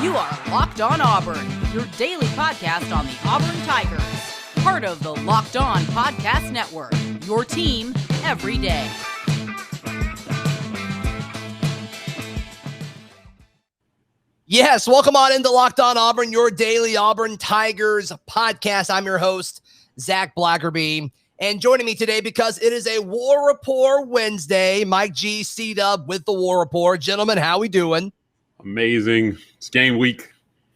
You are Locked On Auburn, your daily podcast on the Auburn Tigers. Part of the Locked On Podcast Network, your team every day. Yes, welcome on into Locked On Auburn, your daily Auburn Tigers podcast. I'm your host, Zac Blackerby. And joining me today, because it is a War Rapport Wednesday, Mike G, C-Dub with the War Rapport. Gentlemen, how we doing? Amazing. It's game week.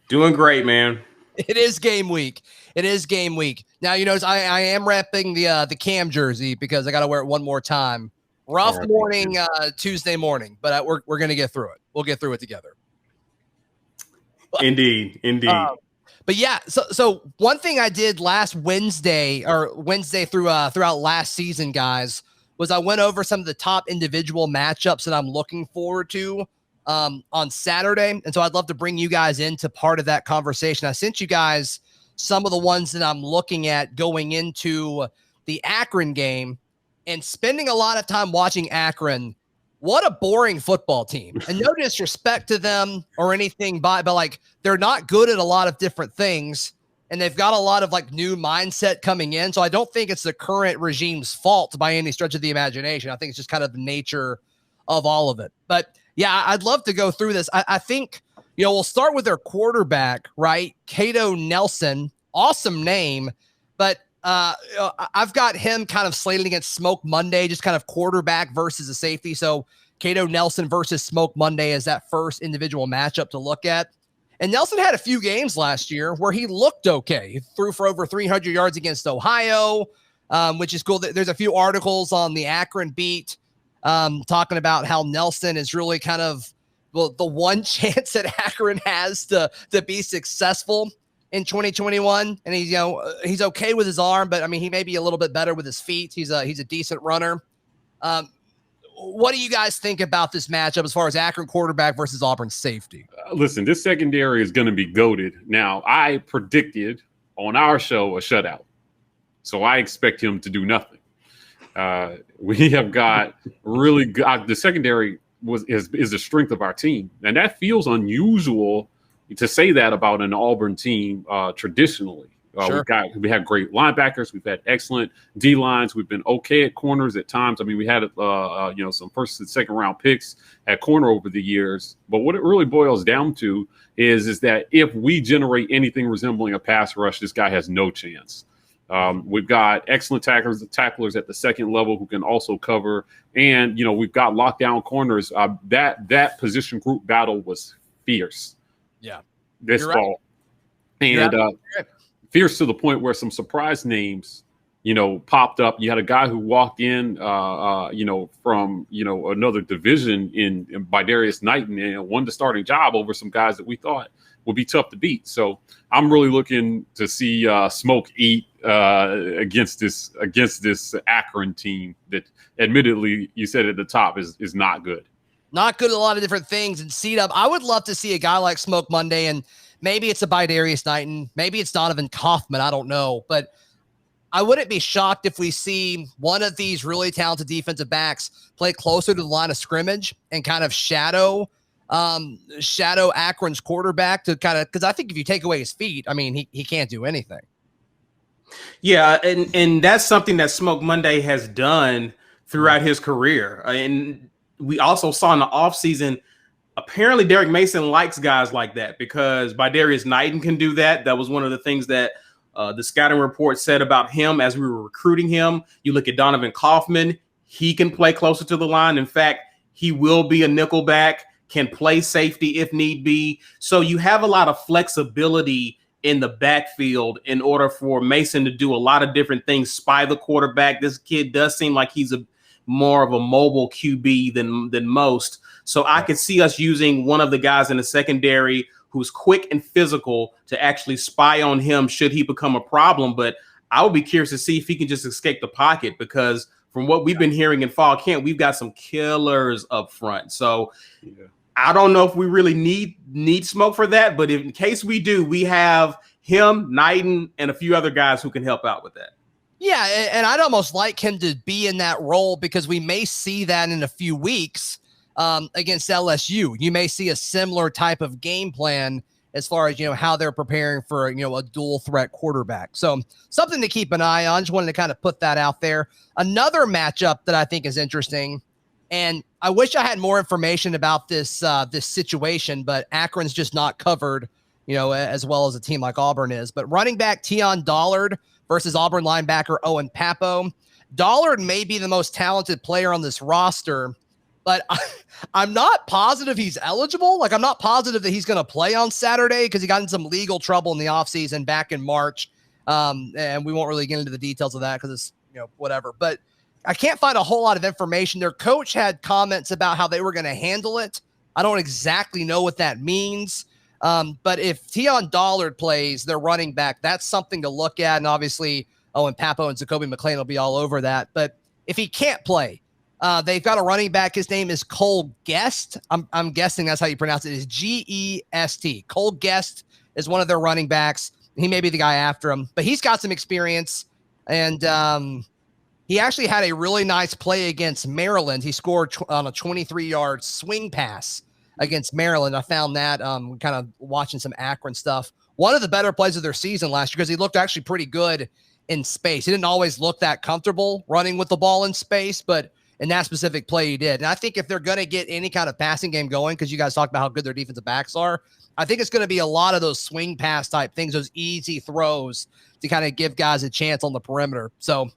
Doing great, man. It is game week. It is game week. Now, you notice I am repping the Cam jersey because I got to wear it one more time. Rough morning Tuesday morning, but we're going to get through it. We'll get through it together. Indeed. But yeah, so one thing I did last Wednesday throughout last season, guys, was I went over some of the top individual matchups that I'm looking forward to on Saturday. And so I'd love to bring you guys into part of that conversation. I sent you guys some of the ones that I'm looking at going into the Akron game, and spending a lot of time watching Akron. What a boring football team. And no disrespect to them or anything, but like, they're not good at a lot of different things, and they've got a lot of like new mindset coming in. So I don't think it's the current regime's fault by any stretch of the imagination. I think it's just kind of the nature of all of it. But yeah, I'd love to go through this. I think, we'll start with their quarterback, right? Cato Nelson, awesome name, but I've got him kind of slated against Smoke Monday, just kind of quarterback versus a safety. So Cato Nelson versus Smoke Monday is that first individual matchup to look at. And Nelson had a few games last year where he looked okay. He threw for over 300 yards against Ohio, which is cool. There's a few articles on the Akron beat talking about how Nelson is really kind of the one chance that Akron has to be successful in 2021, and he's okay with his arm, but I mean, he may be a little bit better with his feet. He's a decent runner. What do you guys think about this matchup as far as Akron quarterback versus Auburn safety? Listen, this secondary is going to be goated. Now, I predicted on our show a shutout, so I expect him to do nothing. We have got really good. The secondary is the strength of our team, and that feels unusual to say that about an Auburn team traditionally. Sure. We have great linebackers. We've had excellent D lines. We've been okay at corners at times. I mean, we had some first and second round picks at corner over the years. But what it really boils down to is that if we generate anything resembling a pass rush, this guy has no chance. We've got excellent tacklers at the second level who can also cover, and we've got lockdown corners. That position group battle was fierce. Yeah, this fall, and fierce to the point where some surprise names, popped up. You had a guy who walked in, from another division by Darius Knight, and won the starting job over some guys that we thought would be tough to beat. So I'm really looking to see Smoke eat against this Akron team that, admittedly, you said at the top is not good. Not good at a lot of different things. And C-Dub, I would love to see a guy like Smoke Monday, and maybe it's a Darius Knight, and maybe it's Donovan Kaufman. I don't know. But I wouldn't be shocked if we see one of these really talented defensive backs play closer to the line of scrimmage and kind of shadow Akron's quarterback because I think if you take away his feet, I mean, he can't do anything. Yeah, and that's something that Smoke Monday has done throughout his career. And we also saw in the offseason, apparently Derrick Mason likes guys like that because Darius Knight can do that. That was one of the things that the scouting report said about him as we were recruiting him. You look at Donovan Kaufman, he can play closer to the line. In fact, he will be a nickelback, can play safety if need be. So you have a lot of flexibility in the backfield in order for Mason to do a lot of different things, spy the quarterback. This kid does seem like he's more of a mobile QB than most. So I could see us using one of the guys in the secondary who's quick and physical to actually spy on him should he become a problem. But I would be curious to see if he can just escape the pocket, because from what we've been hearing in fall camp, we've got some killers up front. So I don't know if we really need Smoke for that, but in case we do, we have him, Knighton, and a few other guys who can help out with that. Yeah, and I'd almost like him to be in that role because we may see that in a few weeks against LSU. You may see a similar type of game plan as far as, how they're preparing for, a dual threat quarterback. So something to keep an eye on. Just wanted to kind of put that out there. Another matchup that I think is interesting, and I wish I had more information about this situation, but Akron's just not covered, as well as a team like Auburn is. But running back Teon versus Auburn linebacker Owen Papo. Dollard may be the most talented player on this roster, but I'm not positive he's eligible. Like, I'm not positive that he's going to play on Saturday because he got in some legal trouble in the offseason back in March. And we won't really get into the details of that because it's, whatever. But I can't find a whole lot of information. Their coach had comments about how they were going to handle it. I don't exactly know what that means. But if Teon Dollard plays, their running back, that's something to look at. And obviously, Owen Papo and Zacoby McClain will be all over that. But if he can't play, they've got a running back. His name is Cole Guest. I'm guessing that's how you pronounce it. Is Gest. Cole Guest is one of their running backs. He may be the guy after him, but he's got some experience. And he actually had a really nice play against Maryland. He scored on a 23-yard swing pass against Maryland. I found that kind of watching some Akron stuff. One of the better plays of their season last year because he looked actually pretty good in space. He didn't always look that comfortable running with the ball in space, but in that specific play he did. And I think if they're going to get any kind of passing game going, because you guys talked about how good their defensive backs are, I think it's going to be a lot of those swing pass type things, those easy throws to kind of give guys a chance on the perimeter. So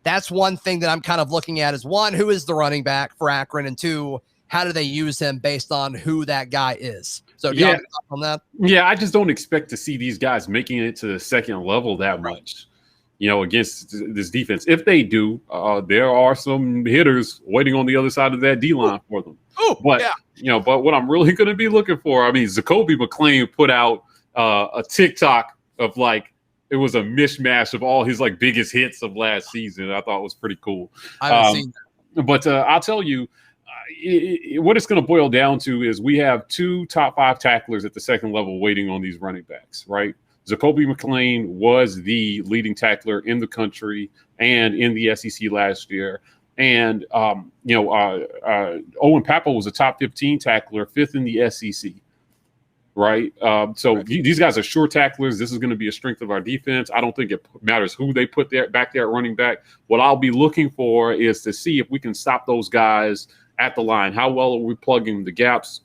that's one thing that I'm kind of looking at is, one, who is the running back for Akron? And two, how do they use him based on who that guy is? So do you have thoughts on that? Yeah, I just don't expect to see these guys making it to the second level that much, against this defense. If they do, there are some hitters waiting on the other side of that D-line for them. But what I'm really going to be looking for, Zacoby McClain put out a TikTok of it was a mishmash of all his biggest hits of last season. I thought it was pretty cool. I haven't seen that. But I'll tell you, what it's going to boil down to is we have 2 top 5 tacklers at the second level waiting on these running backs, right? Zacoby McClain was the leading tackler in the country and in the SEC last year. And, Owen Papo was a top 15 tackler, 5th in the SEC, right? These guys are sure tacklers. This is going to be a strength of our defense. I don't think it matters who they put back there at running back. What I'll be looking for is to see if we can stop those guys at the line. How well are we plugging the gaps?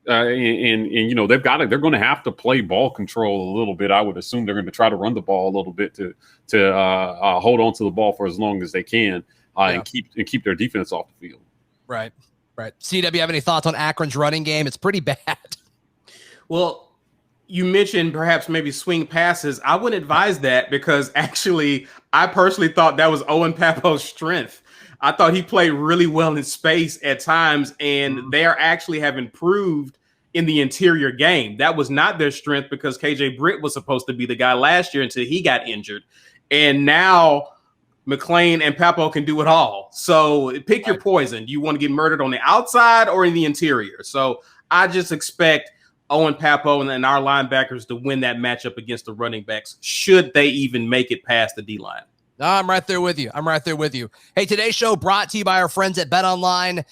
They're going to have to play ball control a little bit. I would assume they're going to try to run the ball a little bit to hold on to the ball for as long as they can and keep their defense off the field. Right. CW, have any thoughts on Akron's running game? It's pretty bad. Well, you mentioned perhaps maybe swing passes. I wouldn't advise that because actually I personally thought that was Owen Papo's strength. I thought he played really well in space at times, and they actually have improved in the interior game. That was not their strength because KJ Britt was supposed to be the guy last year until he got injured. And now McClain and Papo can do it all. So pick your poison. Do you want to get murdered on the outside or in the interior? So I just expect Owen Papo and our linebackers to win that matchup against the running backs, should they even make it past the D-line. I'm right there with you. Hey, today's show brought to you by our friends at betonline.ag.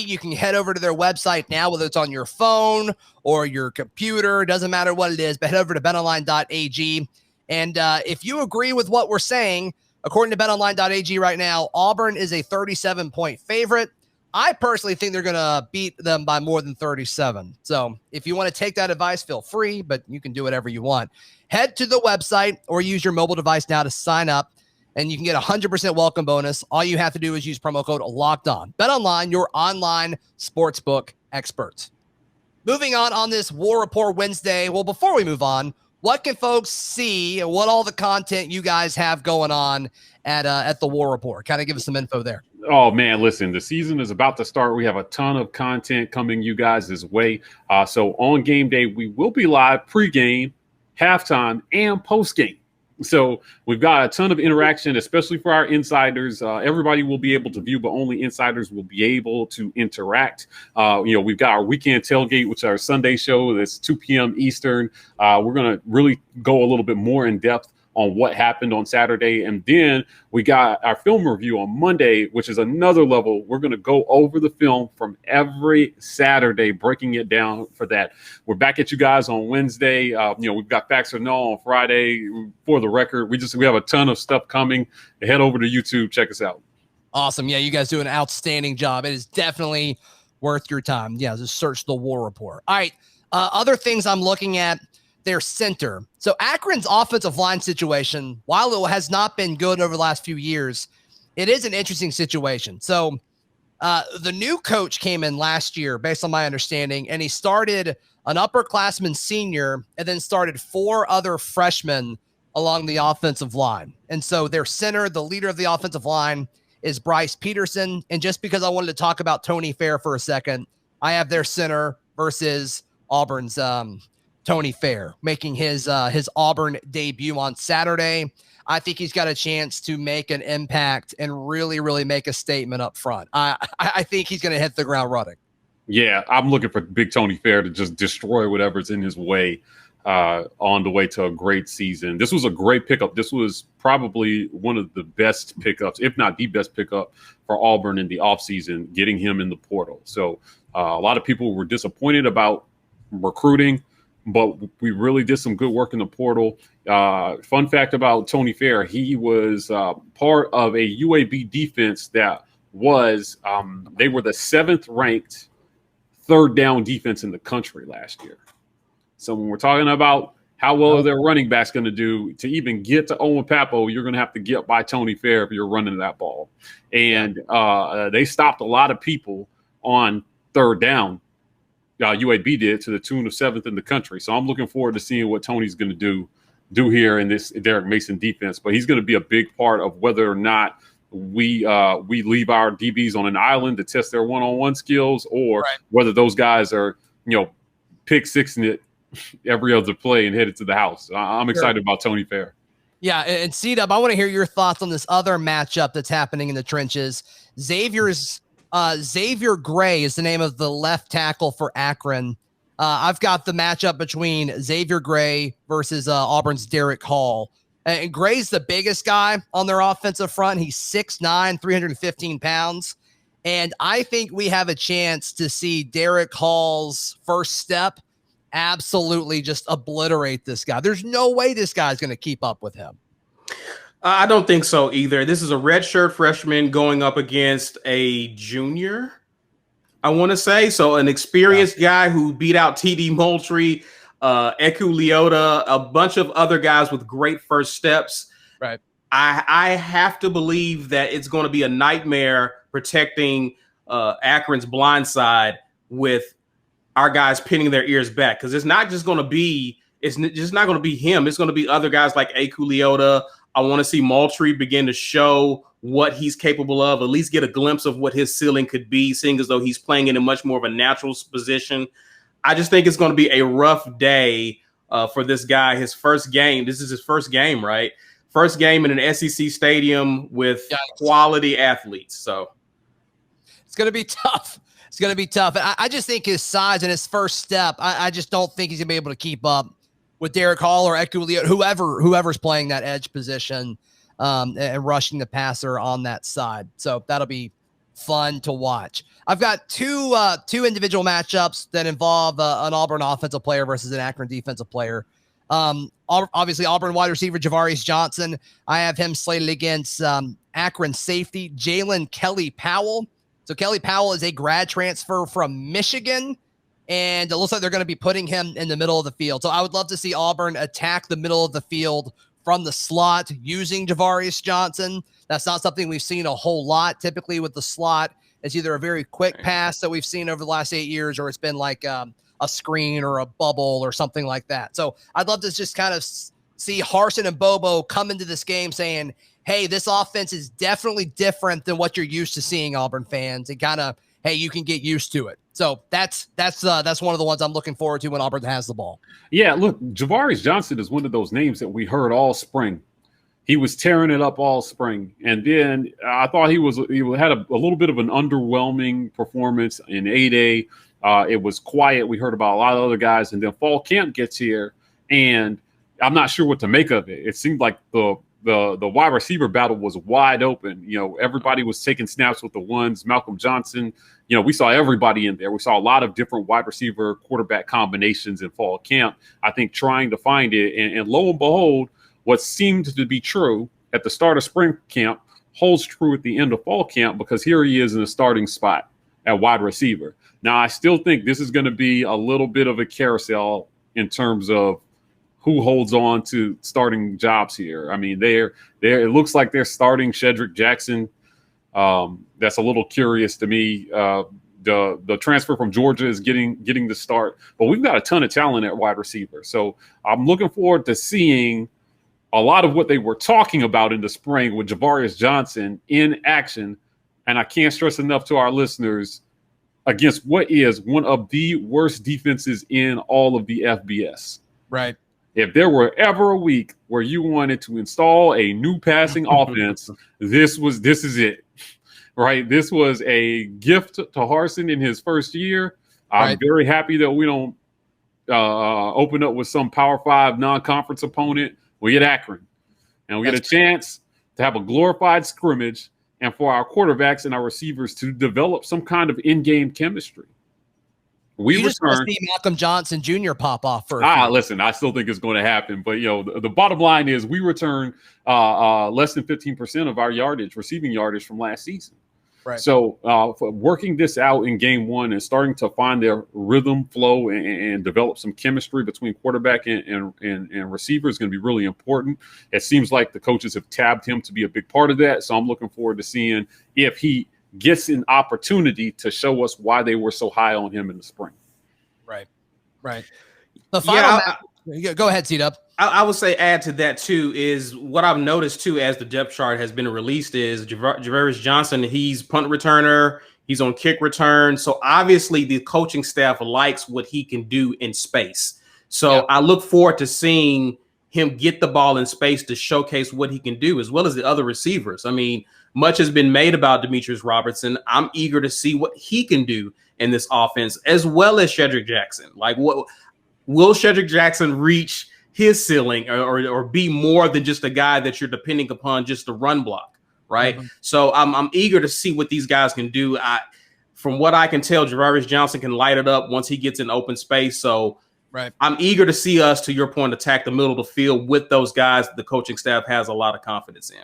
You can head over to their website now, whether it's on your phone or your computer. Doesn't matter what it is, but head over to betonline.ag. And if you agree with what we're saying, according to betonline.ag right now, Auburn is a 37-point favorite. I personally think they're going to beat them by more than 37. So if you want to take that advice, feel free, but you can do whatever you want. Head to the website or use your mobile device now to sign up, and you can get a 100% welcome bonus. All you have to do is use promo code LOCKEDON. BetOnline, your online sportsbook experts. Moving on this War Rapport Wednesday. Well, before we move on, what can folks see and what all the content you guys have going on at the War Rapport? Kind of give us some info there. Oh, man, listen, the season is about to start. We have a ton of content coming you guys this way. So on game day, we will be live pregame, halftime, and postgame. So we've got a ton of interaction, especially for our insiders. Everybody will be able to view, but only insiders will be able to interact. We've got our weekend tailgate, which is our Sunday show. That's 2 p.m. Eastern. We're going to really go a little bit more in depth on what happened on Saturday. And then we got our film review on Monday, which is another level. We're going to go over the film from every Saturday, breaking it down for that. We're back at you guys on Wednesday. We've got Facts or No on Friday. For the record, we have a ton of stuff coming. Head over to YouTube. Check us out. Awesome. Yeah, you guys do an outstanding job. It is definitely worth your time. Yeah, just search the War Rapport. All right. Other things I'm looking at, their center. So Akron's offensive line situation, while it has not been good over the last few years, it is an interesting situation. So the new coach came in last year, based on my understanding, and he started an upperclassman senior and then started 4 other freshmen along the offensive line. And so their center, the leader of the offensive line, is Bryce Peterson. And just because I wanted to talk about Tony Fair for a second, I have their center versus Auburn's Tony Fair making his Auburn debut on Saturday. I think he's got a chance to make an impact and really, really make a statement up front. I think he's going to hit the ground running. Yeah, I'm looking for Big Tony Fair to just destroy whatever's in his way on the way to a great season. This was a great pickup. This was probably one of the best pickups, if not the best pickup for Auburn in the offseason, getting him in the portal. So a lot of people were disappointed about recruiting, but we really did some good work in the portal. Fun fact about Tony Fair, he was part of a UAB defense that was they were the 7th ranked third down defense in the country last year. So when we're talking about how well their running back's going to do, to even get to Owen Papo, you're going to have to get by Tony Fair if you're running that ball. And they stopped a lot of people on third down. UAB did, to the tune of 7th in the country. So I'm looking forward to seeing what Tony's going to do here in this Derrick Mason defense. But he's going to be a big part of whether or not we leave our DBs on an island to test their one-on-one skills, or whether those guys are, pick sixing it every other play and headed to the house. I'm excited about Tony Fair. Yeah, and C-Dub, I want to hear your thoughts on this other matchup that's happening in the trenches. Xavier Gray is the name of the left tackle for Akron. I've got the matchup between Xavier Gray versus Auburn's Derrick Hall. And Gray's the biggest guy on their offensive front. He's 6'9", 315 pounds. And I think we have a chance to see Derrick Hall's first step absolutely just obliterate this guy. There's no way this guy's going to keep up with him. I don't think so either. This is a redshirt freshman going up against a junior, I want to say. So an experienced guy who beat out TD Moultrie, Eku Leota, a bunch of other guys with great first steps. Right. I have to believe that it's going to be a nightmare protecting Akron's blind side with our guys pinning their ears back, because it's just not going to be him. It's going to be other guys like Eku Leota. I want to see Moultrie begin to show what he's capable of, at least get a glimpse of what his ceiling could be, seeing as though he's playing in a much more of a natural position. I just think it's going to be a rough day for this guy. His first game. This is his first game, right? First game in an SEC stadium with quality athletes. So it's going to be tough. It's going to be tough. I just think his size and his first step, I just don't think he's going to be able to keep up with Derrick Hall or Eku Leota, whoever's playing that edge position and rushing the passer on that side. So that'll be fun to watch. I've got two individual matchups that involve an Auburn offensive player versus an Akron defensive player. Obviously, Auburn wide receiver Javaris Johnson. I have him slated against Akron safety Jalen Kelly Powell. So Kelly Powell is a grad transfer from Michigan, and it looks like they're going to be putting him in the middle of the field. So I would love to see Auburn attack the middle of the field from the slot using Javaris Johnson. That's not something we've seen a whole lot. Typically with the slot, it's either a very quick pass that we've seen over the last 8 years, or it's been like a screen or a bubble or something like that. So I'd love to just kind of see Harsin and Bobo come into this game saying, hey, this offense is definitely different than what you're used to seeing, Auburn fans, and kind of, hey, you can get used to it. So that's one of the ones I'm looking forward to when Auburn has the ball. Yeah, look, Javaris Johnson is one of those names that we heard all spring. He was tearing it up all spring, and then I thought he had a little bit of an underwhelming performance in 8A. It was quiet. We heard about a lot of other guys, and then fall camp gets here, and I'm not sure what to make of it. It seemed like the wide receiver battle was wide open. You know, everybody was taking snaps with the ones. Malcolm Johnson, you know, we saw everybody in there. We saw a lot of different wide receiver quarterback combinations in fall camp. I think trying to find it, and lo and behold, what seemed to be true at the start of spring camp holds true at the end of fall camp, because here he is in the starting spot at wide receiver. Now, I still think this is going to be a little bit of a carousel in terms of who holds on to starting jobs here. I mean, it looks like they're starting Shedrick Jackson. That's a little curious to me. The transfer from Georgia is getting the start, but we've got a ton of talent at wide receiver. So I'm looking forward to seeing a lot of what they were talking about in the spring with Javaris Johnson in action. And I can't stress enough to our listeners, against what is one of the worst defenses in all of the FBS. Right. If there were ever a week where you wanted to install a new passing offense, this is it, right? This was a gift to Harsin in his first year. I'm very happy that we don't open up with some Power 5 non-conference opponent. We get Akron, and we get a chance to have a glorified scrimmage, and for our quarterbacks and our receivers to develop some kind of in-game chemistry. You just want to see Malcolm Johnson Jr. pop off first. Listen, I still think it's going to happen. But, you know, the bottom line is we return less than 15% of our receiving yardage from last season. Right. So for working this out in game one and starting to find their rhythm, flow, and develop some chemistry between quarterback and receiver is going to be really important. It seems like the coaches have tabbed him to be a big part of that. So I'm looking forward to seeing if he gets an opportunity to show us why they were so high on him in the spring. Right. The final go ahead, C-Dub. I would say add to that too is what I've noticed too as the depth chart has been released is Javaris Johnson. He's punt returner. He's on kick return. So obviously the coaching staff likes what he can do in space. So I look forward to seeing him get the ball in space to showcase what he can do, as well as the other receivers. I mean, much has been made about Demetrius Robertson. I'm eager to see what he can do in this offense, as well as Shedrick Jackson. Like, what will Shedrick Jackson reach his ceiling or be more than just a guy that you're depending upon just to run block, right? Mm-hmm. So I'm eager to see what these guys can do. From what I can tell, Javaris Johnson can light it up once he gets in open space. So I'm eager to see us, to your point, attack the middle of the field with those guys the coaching staff has a lot of confidence in.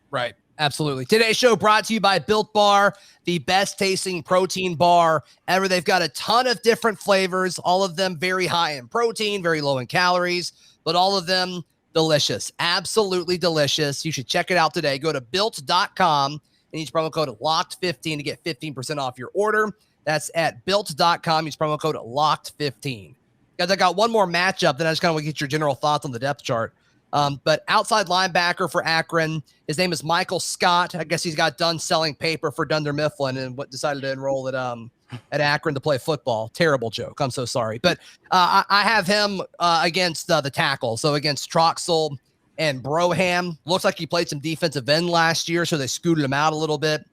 Right. Absolutely. Today's show brought to you by Built Bar, the best tasting protein bar ever. They've got a ton of different flavors, all of them very high in protein, very low in calories, but all of them delicious. Absolutely delicious. You should check it out today. Go to built.com and use promo code LOCKED15 to get 15% off your order. That's at built.com. Use promo code LOCKED15. Guys, I got one more matchup, then I just kind of want to get your general thoughts on the depth chart. But outside linebacker for Akron, his name is Michael Scott. I guess he's got done selling paper for Dunder Mifflin and decided to enroll at Akron to play football. Terrible joke. I'm so sorry. But I have him against the tackle. So against Troxel and Broham. Looks like he played some defensive end last year, so they scooted him out a little bit.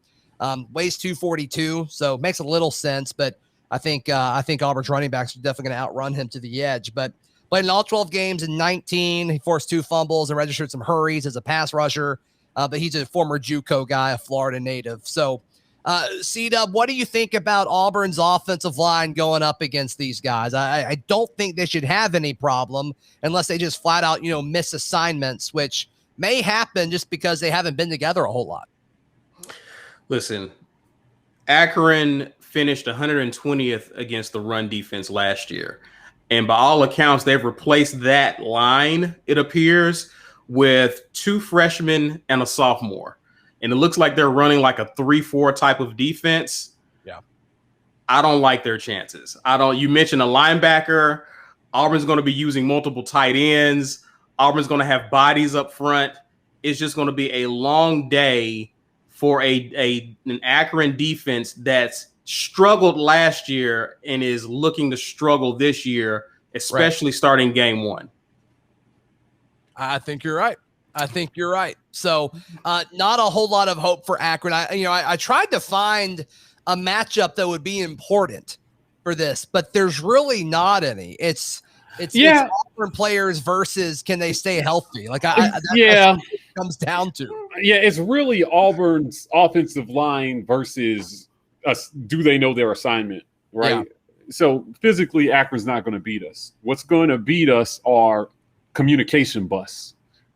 Weighs 242, so makes a little sense. But I think Auburn's running backs are definitely going to outrun him to the edge. But played in all 12 games in 19. He forced 2 fumbles and registered some hurries as a pass rusher. But he's a former JUCO guy, a Florida native. So, C-Dub, what do you think about Auburn's offensive line going up against these guys? I don't think they should have any problem unless they just flat out, miss assignments, which may happen just because they haven't been together a whole lot. Listen, Akron finished 120th against the run defense last year. And by all accounts, they've replaced that line, it appears, with 2 freshmen and a sophomore. And it looks like they're running like a 3-4 type of defense. Yeah. I don't like their chances. You mentioned a linebacker. Auburn's going to be using multiple tight ends. Auburn's going to have bodies up front. It's just going to be a long day for an Akron defense that's struggled last year and is looking to struggle this year, especially starting game 1. I think you're right. So not a whole lot of hope for Akron. I tried to find a matchup that would be important for this, but there's really not any. It's Auburn players versus can they stay healthy? Like, that's what it comes down to. Yeah, it's really Auburn's offensive line versus do they know their assignment, right? Yeah. So physically, Akron's not going to beat us. What's going to beat us are communication busts,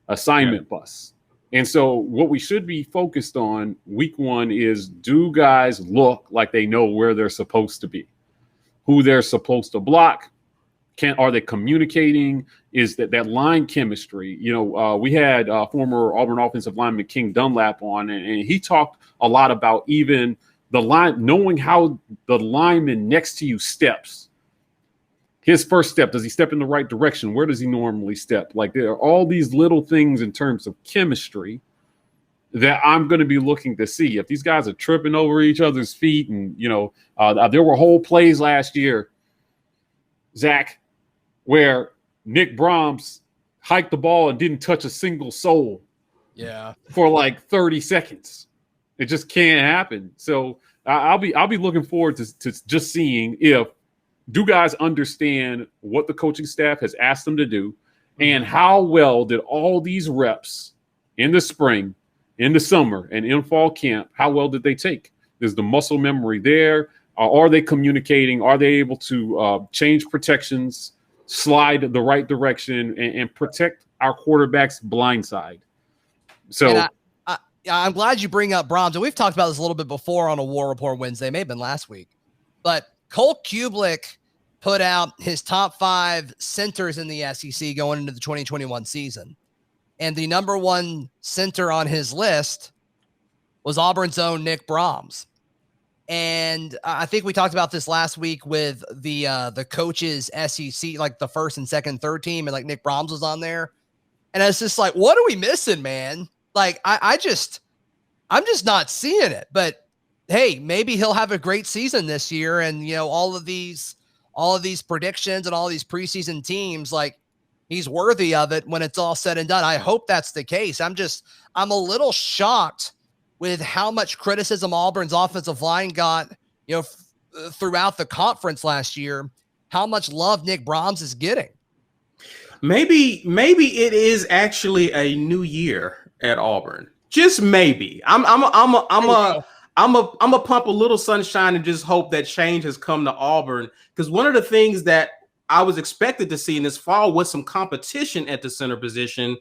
assignment busts. And so what we should be focused on week one is, do guys look like they know where they're supposed to be, who they're supposed to block? Are they communicating? Is that line chemistry? We had former Auburn offensive lineman King Dunlap on, and he talked a lot about even the line, knowing how the lineman next to you steps. His first step, does he step in the right direction? Where does he normally step? Like, there are all these little things in terms of chemistry that I'm going to be looking to see. If these guys are tripping over each other's feet, and, there were whole plays last year, Zach, where Nick Brahms hiked the ball and didn't touch a single soul for like 30 seconds. It just can't happen. So I'll be looking forward to just seeing if do guys understand what the coaching staff has asked them to do, and how well did all these reps in the spring, in the summer, and in fall camp, how well did they take? Is the muscle memory there? Are they communicating? Are they able to change protections, slide the right direction, and protect our quarterback's blind side? So I'm glad you bring up Brahms. And we've talked about this a little bit before on a War Rapport Wednesday, may have been last week. But Cole Kublik put out his top 5 centers in the SEC going into the 2021 season. And the number 1 center on his list was Auburn's own Nick Brahms. And I think we talked about this last week with the coaches SEC, like the first and second, third team, and like Nick Brahms was on there. And it's just like, what are we missing, man? Like, I'm just not seeing it. But hey, maybe he'll have a great season this year. And all of these predictions and all these preseason teams, like, he's worthy of it when it's all said and done. I hope that's the case. I'm a little shocked with how much criticism Auburn's offensive line got, throughout the conference last year, how much love Nick Brahms is getting. Maybe it is actually a new year at Auburn. Just maybe. I'm a pump a little sunshine and just hope that change has come to Auburn, because one of the things that I was expected to see in this fall was some competition at the center position.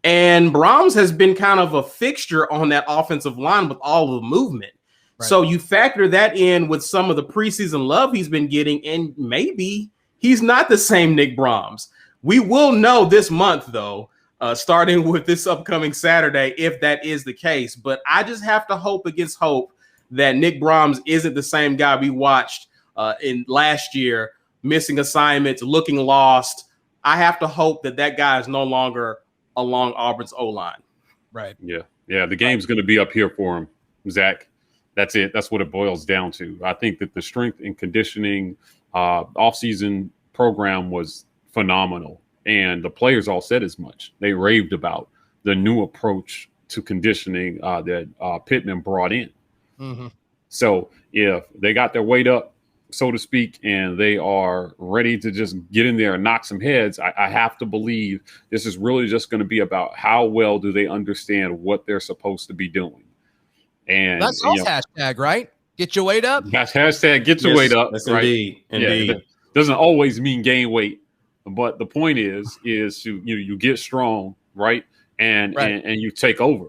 And Brahms has been kind of a fixture on that offensive line with all of the movement. Right. So you factor that in with some of the preseason love he's been getting, and maybe he's not the same Nick Brahms. We will know this month, though, starting with this upcoming Saturday, if that is the case. But I just have to hope against hope that Nick Brahms isn't the same guy we watched in last year, missing assignments, looking lost. I have to hope that guy is no longer along Auburn's O-line. Right. Yeah. The game's going to be up here for him, Zach. That's it. That's what it boils down to. I think that the strength and conditioning offseason program was phenomenal. And the players all said as much. They raved about the new approach to conditioning that Pittman brought in. Mm-hmm. So if they got their weight up, so to speak, and they are ready to just get in there and knock some heads, I have to believe this is really just going to be about how well do they understand what they're supposed to be doing. And that's hashtag, right? Get your weight up. That's hashtag get your weight up. That's right? Indeed. Yeah, it doesn't always mean gain weight, but the point is you get strong, right? And you take over.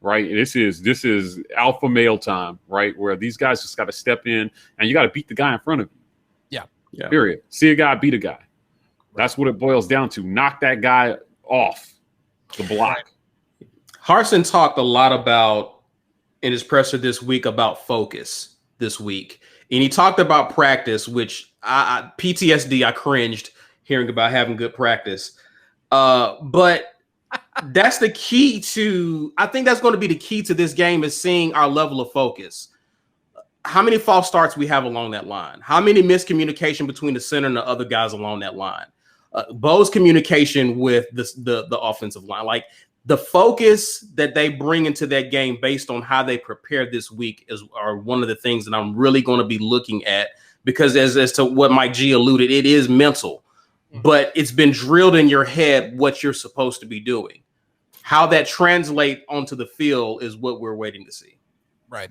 Right. This is alpha male time, right? Where these guys just got to step in and you got to beat the guy in front of you. Yeah. Period. See a guy, beat a guy. That's what it boils down to. Knock that guy off the block. Harsin talked a lot about in his presser this week about focus this week. And he talked about practice, which PTSD, I cringed hearing about having good practice. But that's the key to, I think that's going to be the key to this game, is seeing our level of focus. How many false starts we have along that line? How many miscommunication between the center and the other guys along that line? Bo's communication with the offensive line, like the focus that they bring into that game based on how they prepare this week are one of the things that I'm really going to be looking at, because as to what Mike G alluded, it is mental. but it's been drilled in your head what you're supposed to be doing. How that translates onto the field is what we're waiting to see. Right.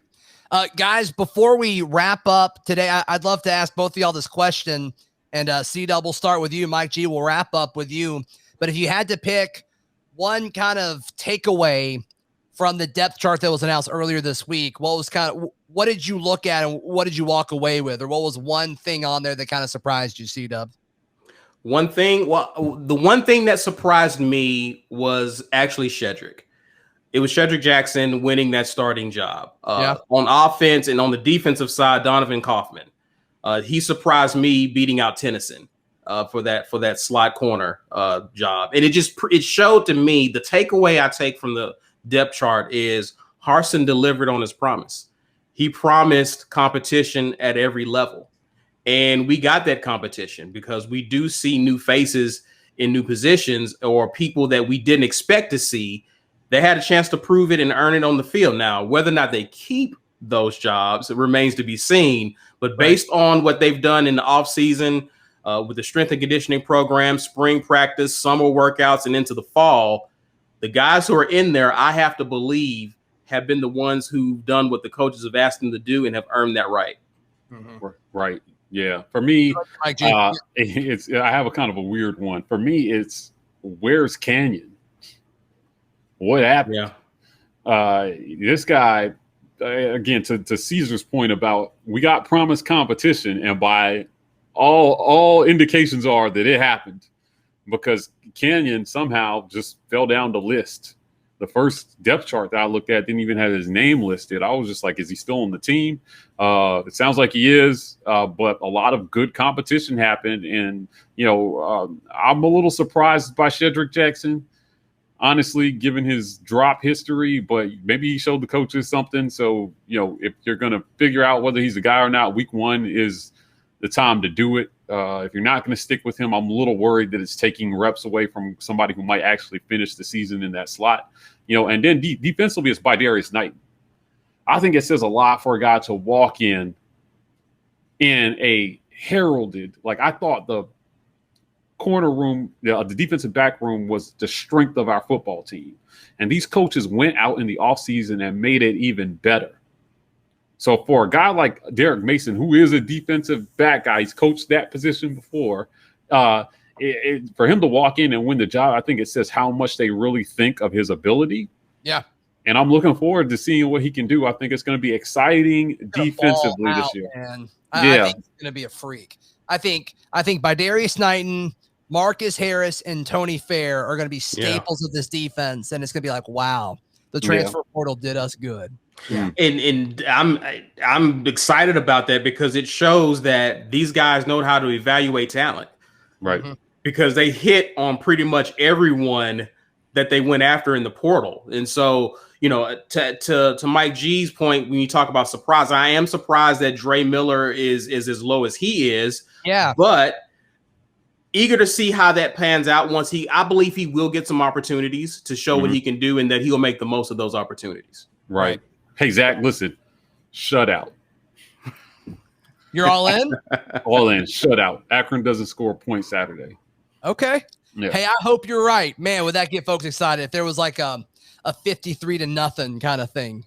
Guys, before we wrap up today, I'd love to ask both of y'all this question, and C-Dub, we'll start with you. Mike G, we'll wrap up with you. But if you had to pick one kind of takeaway from the depth chart that was announced earlier this week, what did you look at and what did you walk away with? Or what was one thing on there that kind of surprised you, C-Dub? The one thing that surprised me was actually Shedrick. It was Shedrick Jackson winning that starting job. On offense and on the defensive side, Donovan Kaufman. He surprised me beating out Tennyson for that slot corner job. And it showed to me, the takeaway I take from the depth chart is Harsin delivered on his promise. He promised competition at every level. And we got that competition because we do see new faces in new positions or people that we didn't expect to see. They had a chance to prove it and earn it on the field. Now, whether or not they keep those jobs, it remains to be seen. But based on what they've done in the offseason with the strength and conditioning program, spring practice, summer workouts, and into the fall, the guys who are in there, I have to believe, have been the ones who've done what the coaches have asked them to do and have earned that right. Mm-hmm. Right. Yeah. For me, I have a kind of a weird one. For me, it's where's Canyon? What happened? Yeah. This guy, again, to Caesar's point about we got promised competition, and by all indications are that it happened because Canyon somehow just fell down the list. The first depth chart that I looked at didn't even have his name listed. I was just like, is he still on the team? It sounds like he is, but a lot of good competition happened. And, I'm a little surprised by Shedrick Jackson, honestly, given his drop history, but maybe he showed the coaches something. So, if you're going to figure out whether he's a guy or not, week one is the time to do it. If you're not going to stick with him, I'm a little worried that it's taking reps away from somebody who might actually finish the season in that slot. And then defensively, it's by Darius Knight. I think it says a lot for a guy to walk in a heralded, like I thought the corner room, the defensive back room was the strength of our football team. And these coaches went out in the offseason and made it even better. So for a guy like Derrick Mason, who is a defensive back guy, he's coached that position before, for him to walk in and win the job, I think it says how much they really think of his ability. Yeah. And I'm looking forward to seeing what he can do. I think it's going to be exciting defensively this year. I think he's going to be a freak. I think by Darius Knight, Marcus Harris, and Tony Fair are going to be staples of this defense. And it's going to be like, wow, the transfer portal did us good. Yeah. And I'm excited about that because it shows that these guys know how to evaluate talent. Right. Mm-hmm. Because they hit on pretty much everyone that they went after in the portal. And so, to Mike G's point, when you talk about surprise, I am surprised that Dre Miller is as low as he is. Yeah. But eager to see how that pans out I believe he will get some opportunities to show what he can do and that he'll make the most of those opportunities. Right. Hey, Zach, listen, shutout. You're all in? All in, shutout. Akron doesn't score a point Saturday. Okay. Yeah. Hey, I hope you're right. Man, would that get folks excited if there was like a 53-0 kind of thing?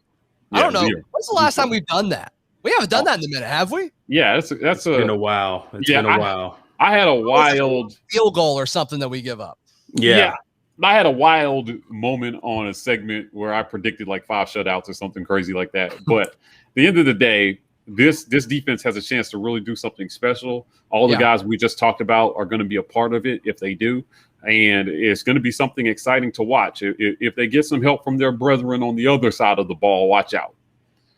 Yeah, I don't know. When's the last time we've done that? We haven't done that in a minute, have we? Yeah, it's been a while. It's been a while. I had a wild field goal or something that we give up. Yeah. I had a wild moment on a segment where I predicted like 5 shutouts or something crazy like that. But at the end of the day, this defense has a chance to really do something special. All the guys we just talked about are going to be a part of it if they do. And it's going to be something exciting to watch. If they get some help from their brethren on the other side of the ball, watch out.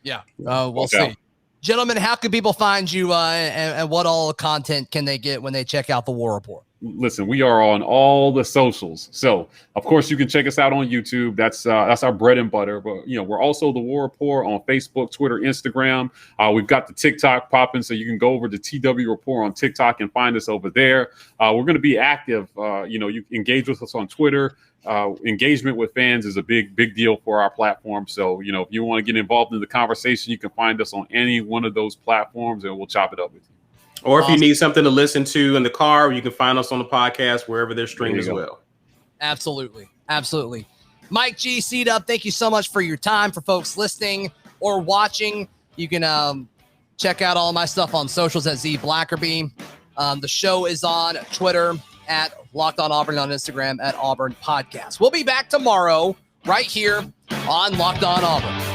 Yeah, we'll see. Gentlemen, how can people find you and what all content can they get when they check out the War Rapport? Listen, we are on all the socials. So, of course, you can check us out on YouTube. That's our bread and butter. But, we're also the War Rapport on Facebook, Twitter, Instagram. We've got the TikTok popping, so you can go over to TW Rapport on TikTok and find us over there. We're going to be active. You engage with us on Twitter. Engagement with fans is a big deal for our platform. So, if you want to get involved in the conversation, you can find us on any one of those platforms, and we'll chop it up with you. Or if you need something to listen to in the car, you can find us on the podcast wherever they're streamed as well. Absolutely. Absolutely. Mike G, C-Dub, thank you so much for your time. For folks listening or watching, you can check out all my stuff on socials at Z Blackerby. The show is on Twitter at Locked On Auburn, on Instagram at Auburn Podcast. We'll be back tomorrow right here on Locked On Auburn.